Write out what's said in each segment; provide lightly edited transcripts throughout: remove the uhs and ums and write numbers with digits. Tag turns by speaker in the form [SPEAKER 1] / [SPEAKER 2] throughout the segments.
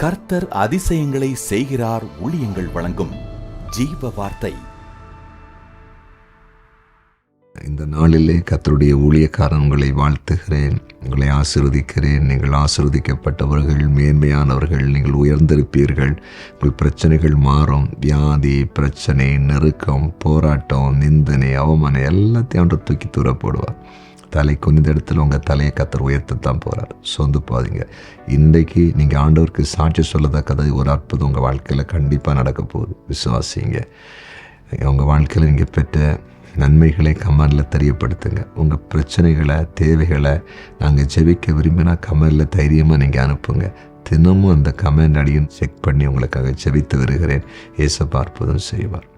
[SPEAKER 1] கர்த்தர் அதிசயங்களை செய்கிறார். ஊழியங்கள் வழங்கும் ஜீவ வார்த்தை.
[SPEAKER 2] இந்த நாளிலே கர்த்தருடைய ஊழியக்காரன் உங்களை வாழ்த்துகிறேன், உங்களை ஆசீர்வதிக்கிறேன். நீங்கள் ஆசீர்வதிக்கப்பட்டவர்கள், மேன்மையானவர்கள், நீங்கள் உயர்ந்திருப்பீர்கள். உங்கள் பிரச்சனைகள் மாறும். வியாதி, பிரச்சனை, நெருக்கம், போராட்டம், நிந்தனை, அவமானம் எல்லாத்தையும் ஆண்டவர் தூக்கி தூர போடுவார். தலை குனிந்த இடத்துல உங்கள் தலையை கர்த்தர் உயர்த்தத்தான் போகிறார். சொந்து போகாதீங்க. இன்றைக்கு நீங்கள் ஆண்டவருக்கு சாட்சி சொல்லத்தக்கதை ஒரு அற்புதம் உங்கள் வாழ்க்கையில் கண்டிப்பாக நடக்க போகுது. விசுவாசிங்க. உங்கள் வாழ்க்கையில் நீங்கள் பெற்ற நன்மைகளை கமெண்டில் தெரியப்படுத்துங்க. உங்கள் பிரச்சனைகளை, தேவைகளை நாங்கள் ஜெபிக்க விரும்பினா கமெண்டில் தைரியமாக நீங்கள் அனுப்புங்க. தினமும் அந்த கமெண்ட் அடியும் செக் பண்ணி உங்களுக்காக ஜெபித்து வருகிறேன். ஏசப்பா அற்புதம் செய்வார்.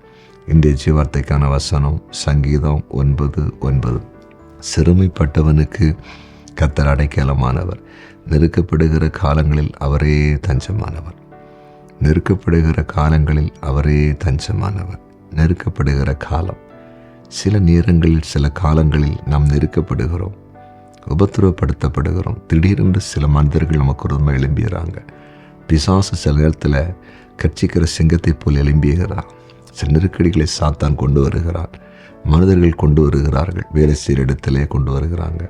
[SPEAKER 2] இன்றைய ஜீவார்த்தைக்கான வசனம் சங்கீதம் 9:9. சிறுமைப்பட்டவனுக்கு கர்த்தர் அடைக்கலமானவர், நெருக்கப்படுகிற காலங்களில் அவரே தஞ்சமானவர். நெருக்கப்படுகிற காலங்களில் அவரே தஞ்சமானவர். நெருக்கப்படுகிற காலம், சில நேரங்களில், சில காலங்களில் நாம் நெருக்கப்படுகிறோம், உபத்திரவப்படுத்தப்படுகிறோம். திடீரென்று சில மனிதர்கள் நமக்கு ஒரு எழும்பிடுறாங்க. பிசாசு சில நேரத்தில் கட்சிக்கிற சிங்கத்தை போல் எழும்பிகிறார். சில நெருக்கடிகளை சாத்தான் கொண்டு வருகிறார். மனிதர்கள் கொண்டு வருகிறார்கள். வேலை செய்கிற இடத்திலே கொண்டு வருகிறாங்க,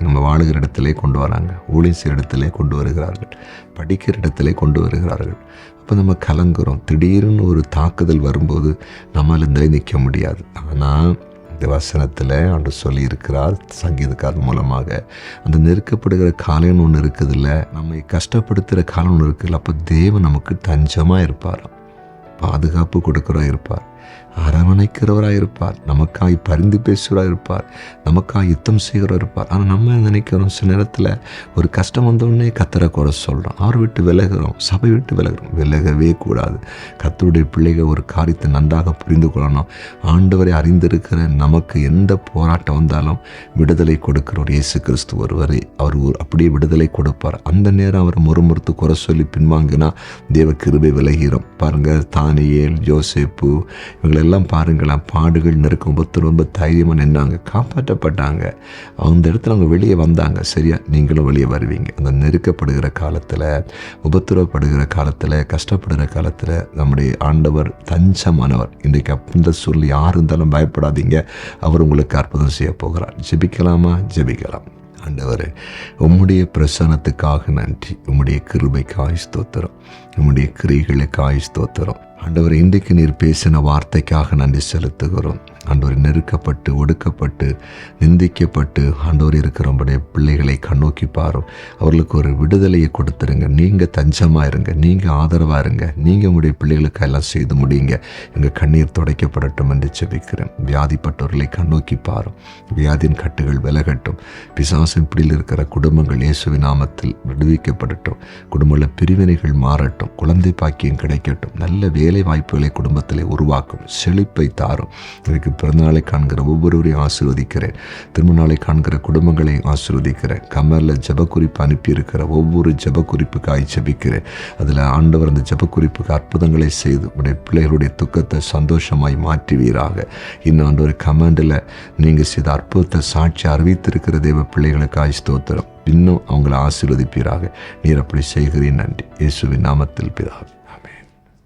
[SPEAKER 2] நம்ம வாழுகிற இடத்திலே கொண்டு வராங்க, ஊழியம் செய்கிற இடத்திலே கொண்டு வருகிறார்கள், படிக்கிற இடத்திலே கொண்டு வருகிறார்கள். அப்போ நம்ம கலங்குறோம். திடீர்னு ஒரு தாக்குதல் வரும்போது நம்மளால் நிற்க முடியாது. ஆனால் இந்த வசனத்தில் ஆண்டவர் சொல்லியிருக்கிறார் சங்கீதக்காரன் மூலமாக, அந்த நெருக்கப்படுகிற காலம் ஒன்று இருக்குதுல்ல, நம்மை கஷ்டப்படுத்துகிற காலம் ஒன்று இருக்குல்ல, அப்போ தேவன் நமக்கு தஞ்சமாக இருப்பாராம், பாதுகாப்பு கொடுக்குறவராக இருப்பார், அரவணைக்கிறவராக இருப்பார், நமக்காய் பரிந்து பேசுகிறவராக இருப்பார், நமக்காய் யுத்தம் செய்கிறவராக இருப்பார். ஆனால் நம்ம நினைக்கிறோம், சில நேரத்தில் ஒரு கஷ்டம் வந்தோடனே கர்த்தரை குறை சொல்கிறோம், அவர் விட்டு விலகிறோம், சபை விட்டு விலகிறோம். விலகவே கூடாது. கர்த்தருடைய பிள்ளைகள் ஒரு காரியத்தை நன்றாக புரிந்து கொள்ளணும். ஆண்டவரை அறிந்திருக்கிற நமக்கு எந்த போராட்டம் வந்தாலும் விடுதலை கொடுக்கிறவர் இயேசு கிறிஸ்து ஒருவரை. அவர் அப்படியே விடுதலை கொடுப்பார். அந்த நேரம் அவர் முறுமுறுத்து குறை சொல்லி பின்வாங்கினா தேவ கிருபை விலகிறோம். பாருங்கள், தானியேல், யோசேப்பு, இவங்களெல்லாம் பாருங்களேன், பாடுகள் நெருக்கம் ரொம்ப தைரியமாக நின்னாங்க, காப்பாற்றப்பட்டாங்க. அந்த இடத்துல அவங்க வெளியே வந்தாங்க. சரியா, நீங்களும் வெளியே வருவீங்க. அந்த நெருக்கப்படுகிற காலத்தில், உபத்திரவப்படுகிற காலத்தில், கஷ்டப்படுகிற காலத்தில் நம்முடைய ஆண்டவர் தஞ்சமானவர். இன்றைக்கு அந்த சொல்லி யார் இருந்தாலும் பயப்படாதீங்க, அவர் உங்களுக்கு அற்புதம் செய்ய போகிறார். ஜெபிக்கலாமா? ஜெபிக்கலாம். ஆண்டவரே, உம்முடைய பிரசன்னத்துக்காக நன்றி, உம்முடைய கிருபைக்காய் ஸ்தோத்திரம், உம்முடைய கிரியைகளுக்காய் ஸ்தோத்திரம். ஆண்டவர், இன்றைக்கு நீர் பேசின வார்த்தைக்காக நன்றி செலுத்துகிறோம். ஆண்டவர், நெருக்கப்பட்டு, ஒடுக்கப்பட்டு, நிந்திக்கப்பட்டு ஆண்டவர் இருக்கிறவங்களுடைய பிள்ளைகளை கண்ணோக்கி பாரும். அவர்களுக்கு ஒரு விடுதலையை கொடுத்துருங்க. நீங்கள் தஞ்சமாக இருங்க, நீங்கள் ஆதரவாக இருங்க, நீங்கள் உங்களுடைய பிள்ளைகளுக்கு எல்லாம் செய்து முடியுங்க. எங்கள் கண்ணீர் துடைக்கப்படட்டும் என்று ஜெபிக்கிறேன். வியாதிப்பட்டவர்களை கண்ணோக்கி பாரும். வியாதியின் கட்டுகள் விலகட்டும். பிசாசின் பிடியில் இருக்கிற குடும்பங்கள் இயேசுவின் நாமத்தில் விடுவிக்கப்படட்டும். குடும்பத்தில் பிரிவினைகள் மாறட்டும். குழந்தை பாக்கியம் கிடைக்கட்டும். நல்ல வேலை வாய்ப்புகளை குடும்பத்திலே உருவாக்கும். செழிப்பை தாரும். எனக்கு பிறந்தநாளை காண்கிற ஒவ்வொருவரையும் ஆசீர்வதிக்கிறேன். திருமணநாளை காண்கிற குடும்பங்களை ஆசீர்வதிக்கிறேன். கமலில் ஜெபக்குறிப்பு அனுப்பியிருக்கிற ஒவ்வொரு ஜெபக்குறிப்புக்காய் ஜெபிக்கிறேன். அதில் ஆண்டவர் அந்த ஜெபக்குறிப்புக்கு அற்புதங்களை செய்து உடைய பிள்ளைகளுடைய துக்கத்தை சந்தோஷமாய் மாற்றுவீராக. இன்னும் ஆண்டவர் கமெண்டில் நீங்கள் செய்த அற்புதத்தை சாட்சி அறிவித்திருக்கிற தேவ பிள்ளைகளுக்காய் ஸ்தோத்திரம். இன்னும் அவங்களை ஆசீர்வதிப்பீராக. நீர் அப்படி செய்கிறேன். நன்றி. இயேசுவின் நாமத்தில் பிதாவே.